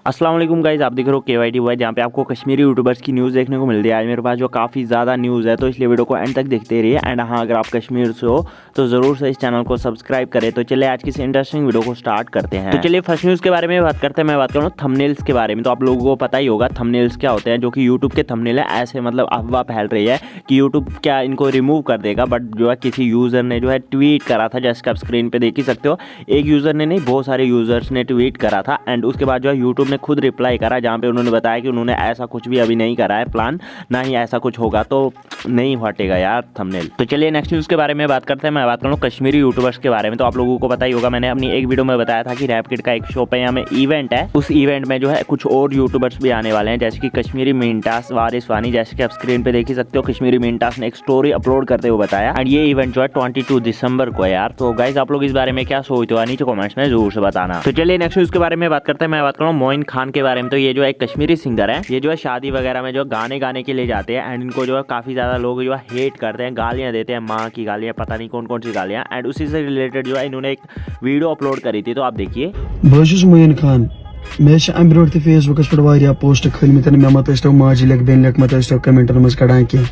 अस्सलाम वालेकुम गाइस, आप देख रहे हो KYT वाई, जहाँ पे आपको कश्मीरी यूट्यूबर्स की न्यूज़ देखने को मिलती है। आज मेरे पास जो काफ़ी ज़्यादा न्यूज़ है, तो इसलिए वीडियो को एंड तक देखते रहिए। एंड हाँ, अगर आप कश्मीर से हो तो ज़रूर से इस चैनल को सब्सक्राइब करें। तो चलिए आज की इस इंटरेस्टिंग वीडियो को स्टार्ट करते हैं। तो चलिए फर्स्ट न्यूज़ के बारे में बात करते हैं। मैं बात करूँ थंबनेल्स के बारे में। तो आप लोगों को पता ही होगा थंबनेल्स क्या होते हैं, जो कि यूट्यूब के थंबनेल है। ऐसे मतलब अफवाह फैल रही है कि यूट्यूब क्या इनको रिमूव कर देगा, बट जो है किसी यूज़र ने जो है ट्वीट करा था, जैसे आप स्क्रीन पर देख ही सकते हो। एक यूज़र ने नहीं, बहुत सारे यूज़र्स ने ट्वीट करा था। एंड उसके बाद जो है यूट्यूब ने खुद रिप्लाई करा, जहाँ पे उन्होंने बताया कि उन्होंने ऐसा कुछ भी अभी नहीं करा है प्लान, ना ही ऐसा कुछ होगा, तो नहीं हटेगा यार थंबनेल। तो चलिए नेक्स्ट न्यूज़ के बारे में बात करते हैं। मैं बात करूँ कश्मीरी यूट्यूबर्स के बारे में। तो आप लोगों को पता ही होगा, मैंने अपनी एक वीडियो में बताया था कि रैपकिड का एक शो पे यहाँ में इवेंट है। उस इवेंट में जो है कुछ और यूट्यूबर्स भी आने वाले हैं, जैसे कि कश्मीरी मिंटास, वारिस वानी, जैसे कि आप स्क्रीन पे देख ही सकते हो। कश्मीरी मिंटास ने एक स्टोरी अपलोड करते हुए बताया। एंड ये इवेंट जो है 22 दिसंबर को है यार। तो गाइज आप लोग इस बारे में क्या सोचते हो, नीचे कमेंट्स में जरूर से बताना। तो चलिए नेक्स्ट न्यूज़ के बारे में बात करते हैं। मैं बात करूँ मोइन खान के बारे में। तो ये जो है कश्मीरी सिंगर है, ये जो है शादी वगैरह में जो गाने गाने के लिए जाते हैं। एंड इनको जो है काफ़ी ज़्यादा लोग जो है हेट करते हैं, गालियाँ देते हैं, माँ की गालियाँ, पता नहीं कौन कौन सी गालियाँ। एंड उसी से रिलेटेड जो है इन्होंने एक वीडियो अपलोड करी थी, तो आप देखिए। बहुत मोइन खान मे अम ब्रो फेसबुकस पे पोस्ट खलमित मे मत माजी लेख बेन लेख मत कमेंटन मज कड़ान कह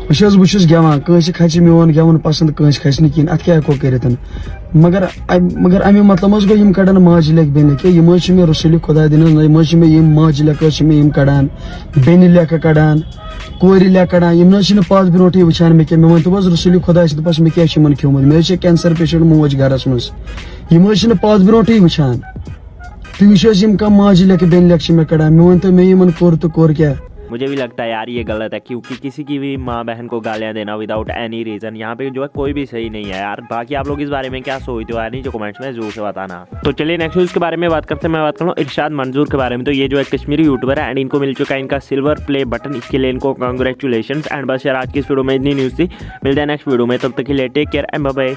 बहुत गेवान कंस खच मोन गेवन पसंद कंस खस नी अत क्या हेको कर मगर अमे मतलब गो कड़ान माजी लेख बेन लेख यम मे रसूल खुदा दिन मे माजी लेख कड़ान बेन लेख कड़ान कोर लेख कड़ान यम पास ब्रोटे वुचान मे क्या वन तो रसूल खुदा पास मे क्या खोमुत मे कैंसर पेशेंट मोज गरस मज यम पास ब्रोटे वुचान तुम कम माजी लेके बेन लेख मे कड़ा मे वन तो मे यमन कोर तो कोर क्या। मुझे भी लगता है यार ये गलत है, क्योंकि किसी की भी माँ बहन को गालियाँ देना विदाउट एनी रीजन यहाँ पे जो है कोई भी सही नहीं है यार। बाकी आप लोग इस बारे में क्या सोचते हो यार, नीचे कमेंट्स में जरूर से बताना। तो चलिए नेक्स्ट न्यूज़ के बारे में बात करते हैं। मैं बात करूँ इरशाद मंजूर के बारे में। तो ये जो है कश्मीरी यूट्यूबर है, एंड इनको मिल चुका है इनका सिल्वर प्ले बटन। इसके लिए इनको कांग्रेचुलेशन। एंड बस यार आज की इस वीडियो में इतनी न्यूज़ थी। मिलते हैं नेक्स्ट वीडियो में, तब तक के लिए take care and bye bye.